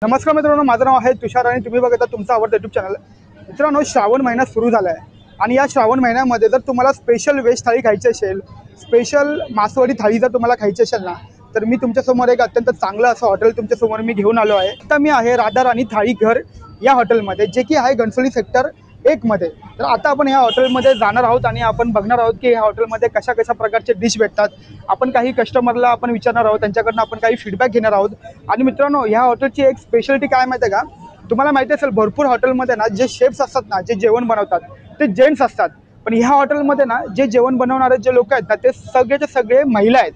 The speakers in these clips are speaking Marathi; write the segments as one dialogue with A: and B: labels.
A: नमस्कार मित्रांनो, माझं नाव आहे तुषार आणि तुम्ही बघता तुमचं आवडतं यूट्यूब चॅनल। मित्रांनो, श्रावण महिना सुरू झाला आहे आणि या श्रावण महिन्यामध्ये जर तुम्हाला स्पेशल व्हेज थाळी खायची असेल, स्पेशल मासवडी थाळी जर तुम्हाला खायची असेल ना, तर मी तुमच्यासमोर एक अत्यंत चांगलं असं हॉटेल तुमच्यासमोर मी घेऊन आलो आहे। आता मी आहे राधा राणी थाळी घर या हॉटेलमध्ये, जे की आहे घणसोली सेक्टर 1 मध्ये। तर आता आपण या हॉटेलमध्ये जाणार आहोत आणि आपण बघणार आहोत की या हॉटेलमध्ये कशा कशा प्रकारचे डिश भेटतात। आपण काही कस्टमरला आपण विचारणार आहोत, त्यांच्याकडून आपण काही फीडबॅक घेणार आहोत। आणि मित्रांनो, ह्या हॉटेलची एक स्पेशालिटी काय माहिती आहे का? तुम्हाला माहिती असेल भरपूर हॉटेलमध्ये ना जे शेफ्स असतात ना, जे जेवण बनवतात ते जेंट्स असतात, पण ह्या हॉटेलमध्ये ना जे जेवण बनवणारे जे लोक आहेत ना, ते सगळेचे सगळे महिला आहेत।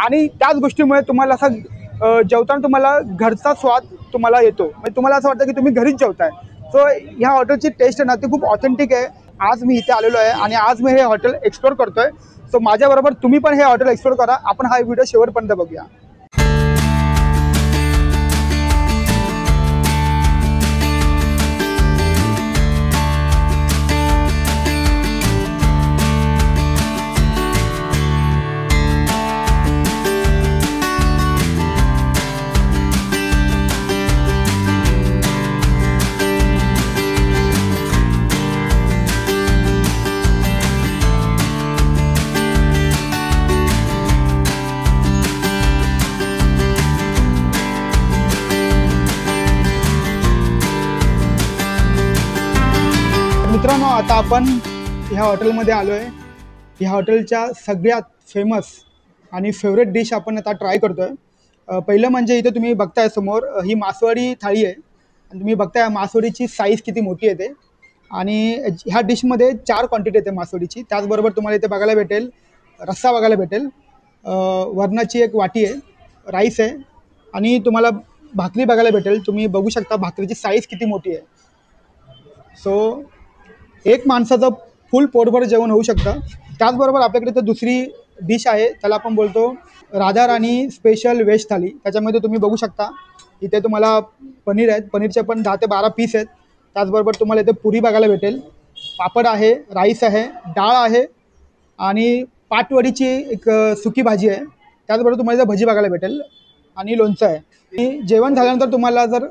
A: आणि त्याच गोष्टीमुळे तुम्हाला असं जेवताना तुम्हाला घरचा स्वाद तुम्हाला येतो, म्हणजे तुम्हाला असं वाटतं की तुम्ही घरीच जेवताय। सो ह्या हॉटेलची टेस्ट आहे ना ती खूप ऑथेंटिक आहे। आज मी इथे आलेलो आहे आणि आज मी हे हॉटेल एक्सप्लोर करतोय। सो माझ्याबरोबर तुम्ही पण हे हॉटेल एक्सप्लोर करा। आपण हा व्हिडिओ शेवटपर्यंत बघूया। मित्रांनो, आता आपण ह्या हॉटेलमध्ये आलो आहे। ह्या हॉटेलच्या सगळ्यात फेमस आणि फेवरेट डिश आपण आता ट्राय करतोय। पहिलं म्हणजे इथे तुम्ही बघताय समोर ही मासवडी थाळी आहे आणि तुम्ही बघताय मासवडीची साईज किती मोठी आहे ते। आणि ह्या डिशमध्ये 4 क्वांटिटी येते मासवडीची। त्याचबरोबर तुम्हाला इथे बघायला भेटेल रस्सा बघायला भेटेल, वरणाची एक वाटी आहे, राईस आहे आणि तुम्हाला भाकरी बघायला भेटेल। तुम्ही बघू शकता भाकरीची साईज किती मोठी आहे। सो एक माणसाचं फुल पोटभर जेवण होऊ शकतं। त्याचबरोबर आपल्याकडे तर दुसरी डिश आहे, त्याला आपण बोलतो राधा राणी स्पेशल व्हेज थाली। त्याच्यामध्ये तुम्ही बघू शकता इथे तुम्हाला पनीर आहेत, पनीरचे पण 10 ते 12 पीस आहेत। त्याचबरोबर तुम्हाला इथे पुरी बघायला भेटेल, पापड आहे, राईस आहे, डाळ आहे आणि पाटवडीची एक सुकी भाजी आहे। त्याचबरोबर तुम्हाला इथे भजी बघायला भेटेल आणि लोणचं आहे। आणि जेवण झाल्यानंतर तुम्हाला जर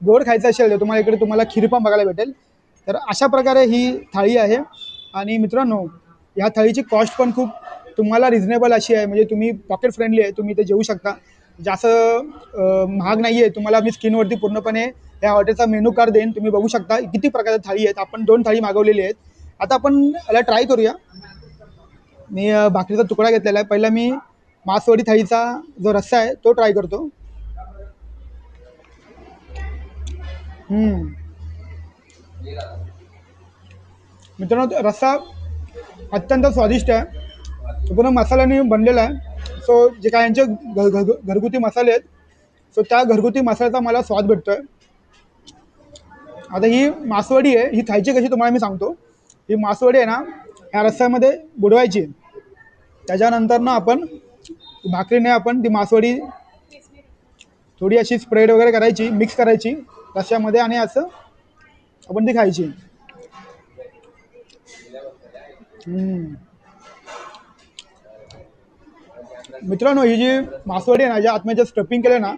A: गोड खायचं असेल तर तुम्हाला इकडे तुम्हाला खीर पण बघायला भेटेल। तर अशा प्रकारे ही थाळी आहे। आणि मित्रांनो, ह्या थाळीची कॉस्ट पण खूप तुम्हाला रिझनेबल अशी आहे, म्हणजे तुम्ही पॉकेट फ्रेंडली आहे, तुम्ही इथे जेवू शकता। जास्त महाग नाही आहे। तुम्हाला मी स्क्रीनवरती पूर्णपणे ह्या हॉटेलचा मेनू कार्ड देईन, तुम्ही बघू शकता किती प्रकारच्या थाळी आहेत। आपण 2 थाळी मागवलेली आहेत। आता आपण याला ट्राय करूया। मी भाकरीचा तुकडा घेतलेला आहे। पहिला मी मासवडी थाळीचा जो रस्सा आहे तो ट्राय करतो। मित्रांनो, रस्सा अत्यंत स्वादिष्ट आहे, पूर्ण मसाल्याने बनलेला आहे। सो जे काय यांचे घरगुती मसाले आहेत, सो त्या घरगुती मसाल्याचा मला स्वाद भेटतो आहे। आता ही मासवडी आहे, ही खायची कशी तुम्हाला मी सांगतो। ही मासवडी आहे ना, ह्या रस्स्यामध्ये बुडवायची, त्याच्यानंतर ना आपण भाकरीने आपण ती मासवडी थोडी अशी स्प्रेड वगैरे करायची, मिक्स करायची रस्स्यामध्ये आणि असं आपण ती खायची। मित्रांनो, ही जी मासवडी आहे ना, ज्या आतमध्ये स्टफिंग केले ना,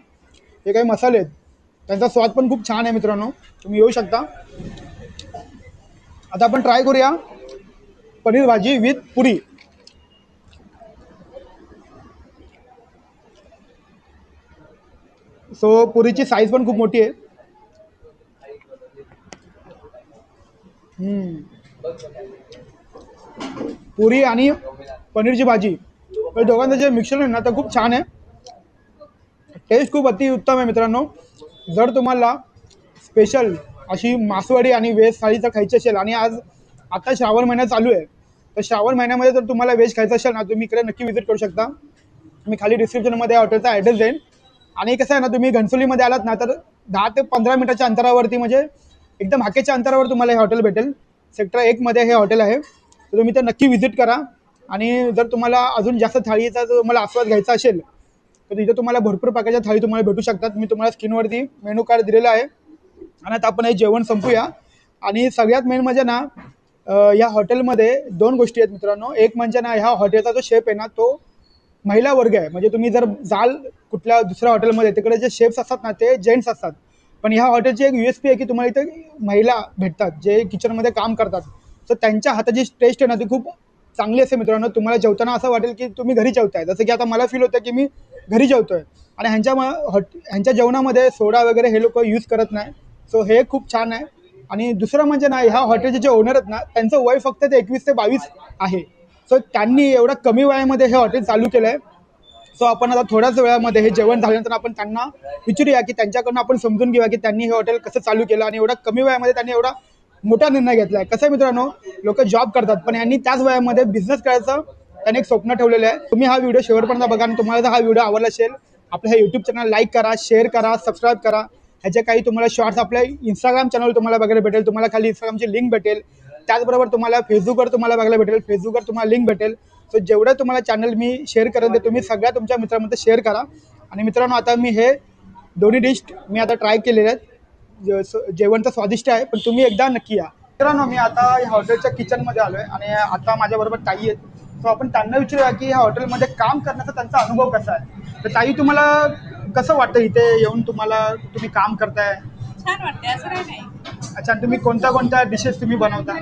A: हे काही मसाले आहेत, त्यांचा स्वाद पण खूप छान आहे। मित्रांनो, तुम्ही येऊ शकता। आता आपण ट्राय करूया पनीर भाजी विथ पुरी। सो पुरीची साईज पण खूप मोठी आहे। पुरी आणि पनीरची भाजी हे दोघांचं जे मिक्सचर आहे ना, ते खूप छान आहे। टेस्ट खूप अतिउत्तम आहे। मित्रांनो, जर तुम्हाला स्पेशल अशी मासवडी आणि व्हेज थाळी जर खायची असेल आणि आज आता श्रावण महिना चालू आहे, तर श्रावण महिन्यामध्ये जर तुम्हाला व्हेज खायचं असेल ना, तुम्ही इकडे नक्की व्हिजिट करू शकता। मी खाली डिस्क्रिप्शनमध्ये हॉटेलचा ॲड्रेस देईन। आणि कसं आहे ना, तुम्ही घणसोलीमध्ये आलात ना, तर 10 ते 15 मिनिटाच्या अंतरावरती, म्हणजे एकदम हाकेच्या अंतरावर तुम्हाला हे हॉटेल भेटेल। सेक्टर 1 मध्ये हे हॉटेल आहे, तर तुम्ही ते नक्की व्हिजिट करा। आणि जर तुम्हाला अजून जास्त थाळीचा जर तुम्हाला आस्वाद घ्यायचा असेल तर इथे तुम्हाला भरपूर प्रकारच्या थाळी तुम्हाला भेटू शकतात। मी तुम्हाला स्क्रीनवरती मेनू कार्ड दिलेला आहे। आणि आता आपण हे जेवण संपूया। आणि सगळ्यात मेन म्हणजे ना, या हॉटेलमध्ये 2 गोष्टी आहेत मित्रांनो। एक म्हणजे ना, ह्या हॉटेलचा जो शेफ आहे ना, तो महिला वर्ग आहे। म्हणजे तुम्ही जर जाल कुठल्या दुसऱ्या हॉटेलमध्ये, तिकडे जे शेफ्स असतात ना, ते जेंट्स असतात, पण ह्या हॉटेलची एक USP आहे की तुम्हाला इथे महिला भेटतात जे किचनमध्ये काम करतात. सो त्यांच्या हाताची टेस्ट आहे ना ती खूप चांगली असते मित्रांनो. तुम्हाला जेवताना असं वाटेल की तुम्ही घरी जेवताय, जसं की आता मला फील होतं की मी घरी जेवतोय. आणि ह्यांच्या जेवणामध्ये सोडा वगैरे हे लोक यूज करत नाही. सो हे खूप छान आहे. आणि दुसरं म्हणजे ना ह्या हॉटेलचे जे ओनर आहेत ना त्यांचं वय फक्त ते 21 ते 22 आहे. सो त्यांनी एवढ्या कमी वयामध्ये हे हॉटेल चालू केलं आहे. सो आपण आता थोड्याच वेळामध्ये हे जेवण झाल्यानंतर आपण त्यांना विचारूया की त्यांच्याकडून आपण समजून घेऊया की त्यांनी हे हॉटेल कसं चालू केलं आणि एवढ्या कमी वयामध्ये त्यांनी एवढा मोठा निर्णय घेतला आहे. कसं आहे मित्रांनो, लोक जॉब करतात पण यांनी त्याच वयामध्ये बिझनेस करायचं त्यांनी एक स्वप्न ठेवलेलं आहे. तुम्ही हा व्हिडिओ शेवटपर्यंत बघा आणि तुम्हाला जर हा व्हिडिओ आवडला असेल आपल्या हे यूट्यूब चॅनल लाईक करा, शेअर करा, सबस्क्राईब करा. ह्याचे काही तुम्हाला शॉर्ट्स आपल्या इंस्टाग्राम चॅनल तुम्हाला बघायला भेटेल. तुम्हाला खाली इंस्टाग्रामची लिंक भेटेल. त्याचबरोबर तुम्हाला फेसबुकवर तुम्हाला बघायला भेटेल. फेसबुकवर तुम्हाला लिंक भेटेल. सो जेवढं तुम्हाला चॅनल मी शेअर करेन ते तुम्ही सगळ्या तुमच्या मित्रांमध्ये शेअर करा. आणि मित्रांनो आता मी हे दोन्ही डिश मी आता ट्राय केलेले आहेत. जेवण तर स्वादिष्ट आहे पण तुम्ही एकदा नक्की या. मित्रांनो मी आता या हॉटेलच्या किचनमध्ये आलो आहे आणि आता माझ्याबरोबर ताई आहेत. सो आपण त्यांना विचारूया की ह्या हॉटेलमध्ये काम करण्याचा त्यांचा अनुभव कसा आहे. तर ताई तुम्हाला कसं वाटतं इथे येऊन, तुम्ही काम करताय?
B: छान वाटते, असं काही नाही.
A: अच्छा, तुम्ही कोणत्या कोणत्या डिशेस तुम्ही बनवता?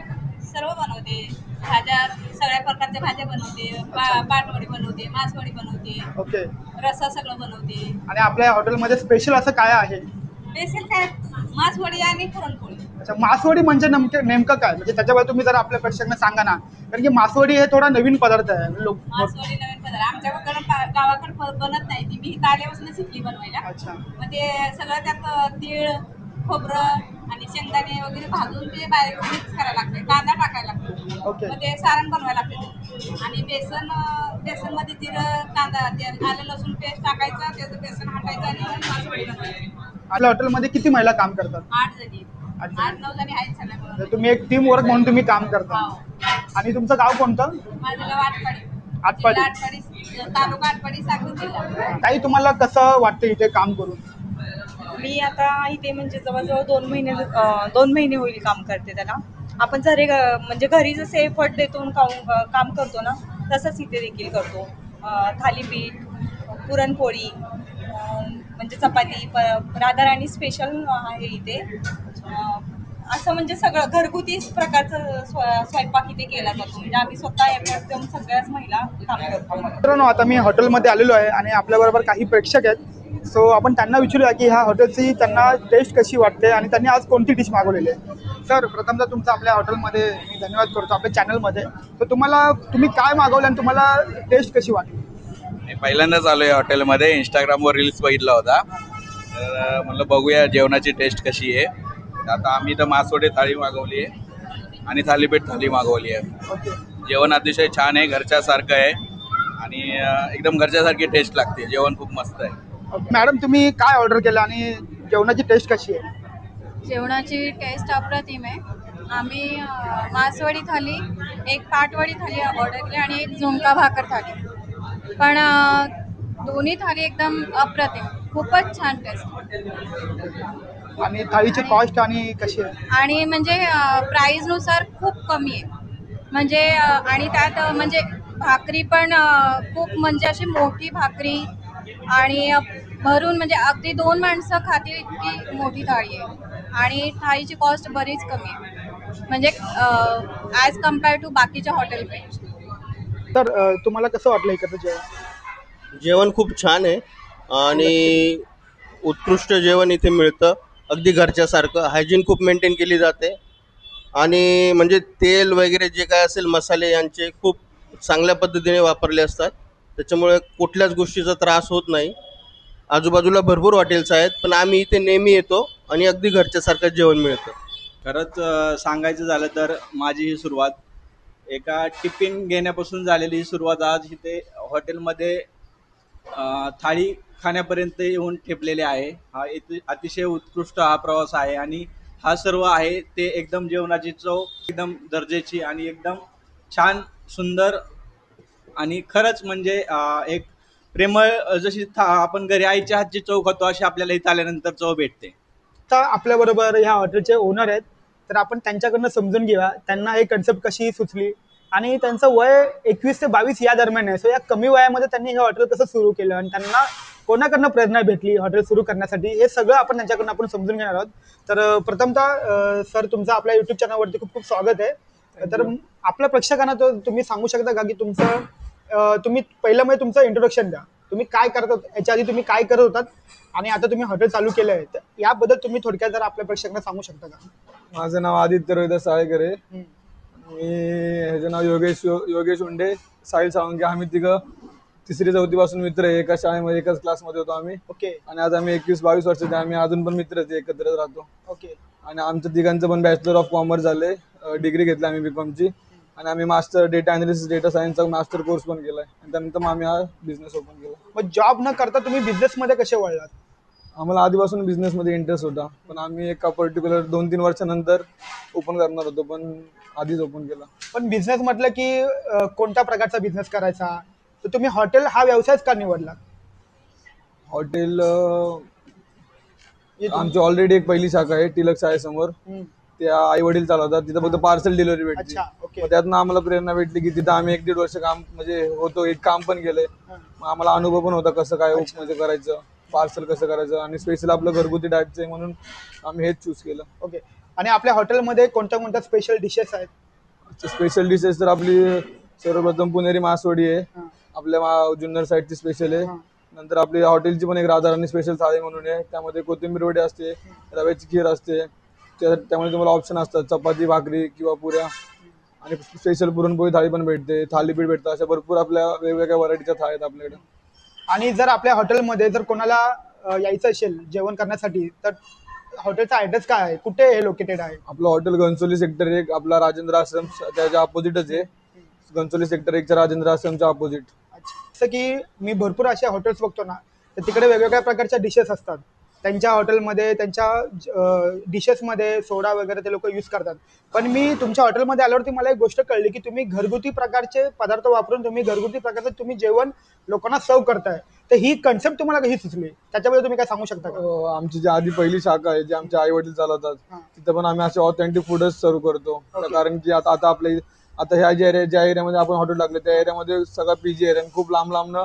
B: सर्व बनवते, भाज्या सगळ्या प्रकारच्या भाज्या बनवते, पाटवडी बनवते, मासवडी बनवते,
A: ओके.
B: रस्सा सगळं बनवते.
A: आणि आपल्या हॉटेलमध्ये स्पेशल असं काय आहे?
B: स्पेशल काय मासवडी आणि पुरणपोळी.
A: अच्छा, मासवडी म्हणजे नेमकं काय, म्हणजे त्याच्याबद्दल तुम्ही जरा आपल्या प्रेक्षकांना सांगा ना, कारण की मासवडी हे थोडा नवीन पदार्थ आहे.
B: मासवडी नवीन पदार्थ आमच्याकडे गावाकडे बनत नाही, ती मी इथं आल्यापासून शिकली बनवायला.
A: अच्छा.
B: मग ते सगळं त्यात तीळ, खोबरं आणि शेंगदाणे वगैरे भाजून ते बारीक मिक्स करायला लागते, कांदा टाकायला लागतो.
A: ओके.
B: मग ते सारण बनवायला लागते आणि बेसनमध्ये जिरं, कांदा, आलं लसूण पेस्ट टाकायचं, त्याचं बेसन हटायचं आणि मासवडी बनवायची.
A: आपल्या हॉटेलमध्ये किती महिला काम करतात?
B: 8 जणी, 8-9 जणी आहेत सगळ्या.
A: तुम्ही एक टीम वर्क म्हणून तुम्ही काम करता. आणि तुमचं गाव कोणतं?
B: माझं गाव आटपाडी.
A: आटपाडी.
B: तालुका आटपाडी, सांगली जिल्हा.
A: ताई तुम्हाला कसं वाटतं इथे काम करून?
C: मी आता इथे म्हणजे जवळजवळ 2 महिने होईल काम करते त्याला. आपण जरी म्हणजे घरी जसे एफर्ट देतो काम करतो ना तसंच इथे देखील करतो. थालीपीठ, पुरणपोळी, म्हणजे चपाती, राधाराणी स्पेशल आहे इथे. असं म्हणजे सगळं घरगुती प्रकारचं स्वयंपाक इथे केला जातो. म्हणजे आम्ही स्वतः एफर्ट देऊन सगळ्याच महिला काम करतो.
A: मित्रांनो आता मी हॉटेलमध्ये आलेलो आहे आणि आपल्याबरोबर काही प्रेक्षक आहेत. सो आपण त्यांना विचारूया की ह्या हॉटेलची त्यांना टेस्ट कशी वाटते आणि त्यांनी आज कोणती डिश मागवलेली आहे. सर प्रथमतः तुमचं आपल्या हॉटेलमध्ये मी धन्यवाद करतो, आपल्या चॅनलमध्ये. तर तुम्ही काय मागवलं आणि तुम्हाला टेस्ट कशी वाटली?
D: मी पहिल्यांदाच आलो या हॉटेलमध्ये. इंस्टाग्रामवर रील्स बघितला होता, तर म्हणलं बघूया जेवणाची टेस्ट कशी आहे. आता आम्ही तर मासवडी थाळी मागवली आहे आणि थालीपीठ थाळी मागवली आहे.
A: ओके.
D: जेवण अतिशय छान आहे, घरच्यासारखं आहे आणि एकदम घरच्यासारखी टेस्ट लागते. जेवण खूप मस्त आहे.
A: मॅडम तुम्ही काय ऑर्डर केलं आणि जेवणाची टेस्ट कशी आहे?
E: जेवणाची टेस्ट अप्रतिम आहे. आम्ही मासवडी थाली, एक पाटवडी थाली ऑर्डर केली आणि एक झुणका भाकर थाली. पण दोन्ही थाली एकदम अप्रतिम, खूपच छान टेस्ट.
A: आणि थाळीची कॉस्ट आणि कशी आहे?
E: आणि म्हणजे प्राईजनुसार खूप कमी आहे. म्हणजे आणि त्यात म्हणजे भाकरी पण खूप म्हणजे अशी मोठी भाकरी आणि भरून म्हणजे अगदी 2 माणसं खातील इतकी मोठी थाळी आहे. आणि थाळीची कॉस्ट बरीच कमी आहे म्हणजे ॲज कम्पेअर टू बाकीच्या हॉटेलपेक्षा.
A: तर तुम्हाला कसं वाटलं इकडचं जेवण?
F: जेवण खूप छान आहे आणि उत्कृष्ट जेवण इथे मिळतं. अगदी घरच्यासारखं हायजीन खूप मेंटेन केली जाते आणि म्हणजे तेल वगैरे जे काय असेल मसाले यांचे खूप चांगल्या पद्धतीने वापरले असतात. त्याच्यामुळे कुठल्याच गोष्टीचा त्रास होत नाही. आजूबाजूला भरपूर हॉटेल्स आहेत पण आम्ही इथे नेहमी येतो आणि अगदी घरच्यासारखं जेवण मिळतं.
G: खरंच सांगायचं झालं तर माझी ही सुरुवात एका टिफिन घेण्यापासून झालेली ही सुरुवात आज इथे हॉटेलमध्ये थाळी खाण्यापर्यंत येऊन ठेपलेले आहे. हा अतिशय उत्कृष्ट हा प्रवास आहे आणि हा सर्व आहे ते एकदम जेवणाची चव एकदम दर्जाची आणि एकदम छान सुंदर आणि खरंच म्हणजे एक प्रेमळ जशी आपण घरी आईच्या हातची चव खातो अशी आपल्याला इथं आल्यानंतर चव भेटते.
A: आता आपल्याबरोबर ह्या हॉटेलचे ओनर आहेत, तर आपण त्यांच्याकडनं समजून घेऊया त्यांना हे कन्सेप्ट कशी सुचली आणि त्यांचं वय 21 ते 22 या दरम्यान आहे. सो या कमी वयामध्ये त्यांनी हे हॉटेल कसं सुरू केलं आणि त्यांना कोणाकडनं प्रेरणा भेटली हॉटेल सुरू करण्यासाठी, हे सगळं आपण त्यांच्याकडून आपण समजून घेणार आहोत. तर प्रथमतः सर तुमचं आपल्या युट्यूब चॅनलवरती खूप खूप स्वागत आहे. तर आपल्या प्रेक्षकांना तुम्ही सांगू शकता का की तुम्ही पहिलं म्हणजे तुमचं इंट्रोडक्शन द्या. तुम्ही काय करत होता, याच्या आधी तुम्ही काय करत होतात आणि आता तुम्ही हॉटेल चालू केलं आहे, तर याबद्दल तुम्ही थोडक्यात जर आपल्या प्रेक्षकांना सांगू शकता का?
H: माझं नाव आदित्य रोहिदास साळेकर आहे. ह्याचं नाव योगेश उंडे, साहिल साळुंके. आम्ही तिघं 3री-4थी पासून मित्र आहे. एका शाळेमध्ये एकाच क्लासमध्ये होतो आम्ही.
A: ओके.
H: आणि आज आम्ही 21-22 वर्षाचे, आम्ही अजून पण मित्रच एकत्र राहतो.
A: ओके.
H: आणि आमच्या तिघांचं पण बॅचलर ऑफ कॉमर्स झालंय, डिग्री घेतली आम्ही बीकॉमची. आणि आम्ही मास्टर डेटा अनालिसिस डेटा सायन्सचा मास्टर कोर्स पण केलाय. आणि त्यानंतर मग आम्ही हा बिझनेस ओपन केला.
A: मग जॉब न करता तुम्ही बिझनेसमध्ये कसे वळलात?
H: आम्हाला आधीपासून बिझनेसमध्ये इंटरेस्ट होता, पण आम्ही एका पर्टिक्युलर 2-3 वर्षानंतर ओपन करणार होतो, पण आधीच ओपन केला.
A: पण बिझनेस म्हटलं की कोणत्या प्रकारचा बिझनेस करायचा, तर तुम्ही हॉटेल हा व्यवसायच का निवडला?
H: हॉटेल आमची ऑलरेडी एक पहिली शाखा आहे टिळक शाळेसमोर. त्या आई वडील चालवतात, तिथं फक्त पार्सल डिलिव्हरी भेटते.
A: अच्छा. ओके.
H: मग त्यातनं आम्हाला प्रेरणा भेटली की तिथं आम्ही 1-1.5 वर्ष काम म्हणजे होतो, एक काम पण केलंय. मग आम्हाला अनुभव पण होता कसं काय म्हणजे करायचं, पार्सल कसं करायचं, आणि स्पेशल आपलं घरगुती डाएटचं आहे म्हणून आम्ही हेच चूज केलं.
A: ओके. आणि आपल्या हॉटेलमध्ये कोणत्या कोणत्या स्पेशल डिशेस आहेत?
H: स्पेशल डिशेस तर आपली सर्वप्रथम पुणेरी मासवडी आहे, आपल्या जुन्नर साईडची स्पेशल आहे. नंतर आपली हॉटेलची पण एक राधाराणी स्पेशल थाळी म्हणून आहे, त्यामध्ये कोथिंबीर वडी असते, रव्याची खीर असते. त्यामुळे तुम्हाला ऑप्शन असतात चपाती, भाकरी किंवा पुऱ्या. आणि स्पेशल पुरणपोळी थाळी पण भेटते, थालीपीठ भेटतं. अशा भरपूर आपल्या वेगवेगळ्या व्हरायटीच्या थाळी आहेत आपल्याकडे.
A: आणि जर आपल्या हॉटेलमध्ये जर कोणाला यायचं असेल जेवण करण्यासाठी, तर हॉटेलचा ॲड्रेस काय आहे, कुठे हे लोकेटेड आहे?
H: आपलं हॉटेल घनसोली सेक्टर 1, आपला राजेंद्र आश्रम त्याच्या अपोजिटच आहे. घनसोली सेक्टर 1च्या राजेंद्र आश्रमच्या अपोजिट.
A: जसं की मी भरपूर असे हॉटेल्स बघतो ना, तर तिकडे वेगवेगळ्या प्रकारच्या डिशेस असतात. त्यांच्या हॉटेलमध्ये त्यांच्या डिशेसमध्ये सोडा वगैरे ते लोक यूज करतात. पण मी तुमच्या हॉटेलमध्ये आल्यावरती मला एक गोष्ट कळली की तुम्ही घरगुती प्रकारचे पदार्थ वापरून तुम्ही घरगुती प्रकारचं तुम्ही जेवण लोकांना सर्व करताय. तर ही कन्सेप्ट तुम्हाला कशी सुचली, त्याच्याबद्दल तुम्ही काय सांगू शकता का?
H: आमची जी आधी पहिली शाखा आहे, जी आमचे आई वडील चालवतात, तिथं पण आम्ही असे ऑथेंटिक फूडच सर्व करतो. कारण की आता ह्या ज्या एरियामध्ये आपण हॉटेल टाकले, त्या एरियामध्ये सगळा पीजी एरिया, खूप लांब लांबनं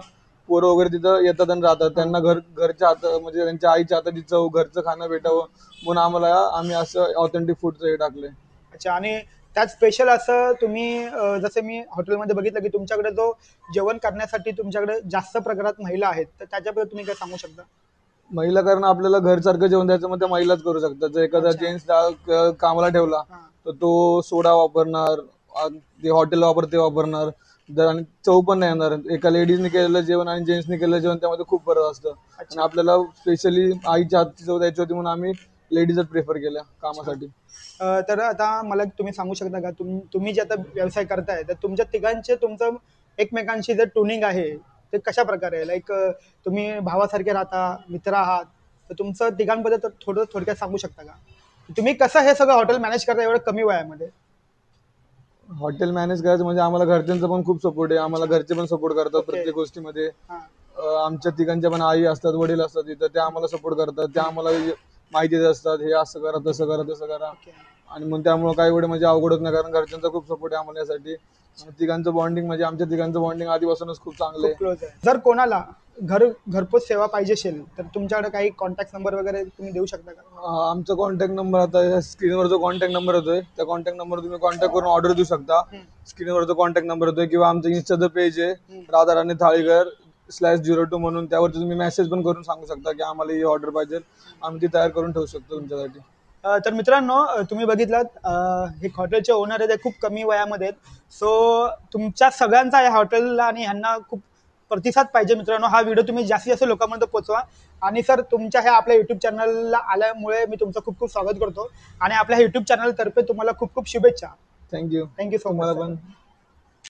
H: पोरं वगैरे तिथं येतात आणि राहतात. त्यांना घरच्या हात म्हणजे त्यांच्या आईच्या हाताची चव, घरचं खाणं भेटावं म्हणून आम्ही असं ऑथेंटिक फूडचं हे टाकले.
A: अच्छा. आणि त्यात स्पेशल असं तुम्ही जसं मी हॉटेलमध्ये बघितलं की तुमच्याकडे जो जेवण करण्यासाठी तुमच्याकडे जास्त प्रकारात महिला आहेत, तर त्याच्याबद्दल तुम्ही काय सांगू शकता?
H: महिला कारण आपल्याला घरसारखं जेवण द्यायचं मग त्या महिलाच करू शकतात. जर एखादा जेंट्स कामाला ठेवला तर तो सोडा वापरणार, ते हॉटेल ते वापरणार, आणि चव पण नाही येणार. एका लेडीजने केलेलं जेवण आणि जेंट्सने केलेलं जेवण त्यामध्ये खूप फरक असतं. आणि आपल्याला स्पेशली आईच्या हातची चव द्यायची होती म्हणून आम्ही लेडीजच प्रेफर केल्या कामासाठी.
A: तर आता मला तुम्ही सांगू शकता का, तुम्ही जे आता व्यवसाय करताय, तर तुमच्या तिघांचे तुमचं एकमेकांशी जे ट्युनिंग आहे ते कशा प्रकारे आहे? लाईक तुम्ही भावासारखे राहता, मित्र आहात, तर तुमचं तिघांबद्दल थोडक्यात सांगू शकता का? तुम्ही कसं हे सगळं हॉटेल मॅनेज करता एवढं कमी वयामध्ये?
H: हॉटेल मॅनेज करायचं म्हणजे आम्हाला घरच्यांचा पण खूप सपोर्ट आहे. आम्हाला घरचे पण सपोर्ट करतात प्रत्येक गोष्टीमध्ये. आमच्या तिघांच्या पण आई असतात, वडील असतात तिथं, ते आम्हाला सपोर्ट करतात. ते आम्हाला माहिती देत असतात, हे असं करा, तसं करा, तसं करा. आणि मग त्यामुळे काही एवढे म्हणजे अवघड होत नाही, कारण घरच्यांचा खूप सपोर्ट आहे आम्हाला यासाठी. तिघांचं बॉन्डिंग म्हणजे आमच्या तिघांचं बॉन्डिंग आधीपासूनच खूप चांगलं आहे.
A: जर कोणाला घरपोच सेवा पाहिजे असेल तर तुमच्याकडे काही कॉन्टॅक्ट नंबर वगैरे तुम्ही देऊ शकता का?
H: आमचा कॉन्टॅक्ट नंबर आता स्क्रीनवर जो कॉन्टॅक्ट नंबर होतोय, त्या कॉन्टॅक्ट नंबर तुम्ही कॉन्टॅक्ट करून ऑर्डर देऊ शकता. स्क्रीनवर जो कॉन्टॅक्ट नंबर होतोय, किंवा आमचं इंस्टाचं पेज आहे राधाराणी थाळीघर /02 म्हणून, त्यावरती तुम्ही मेसेज पण करून सांगू शकता की आम्हाला ही ऑर्डर पाहिजे, आम्ही ती तयार करून ठेवू शकतो तुमच्यासाठी.
A: तर मित्रांनो, तुम्ही बघितलात हे हॉटेलचे ओनर आहेत, ते खूप कमी वयामध्ये आहेत. सो तुमच्या सगळ्यांचा या हॉटेलला आणि ह्यांना खूप प्रतिसाद पाहिजे. मित्रांनो, हा व्हिडिओ तुम्ही जास्तीत जास्त लोकांपर्यंत पोहोचवा. आणि सर, तुमच्या ह्या आपल्या युट्यूब चॅनलला आल्यामुळे मी तुमचं खूप खूप स्वागत करतो आणि आपल्या युट्यूब चॅनलतर्फे तुम्हाला खूप खूप शुभेच्छा.
H: Thank you
A: so much.
H: पण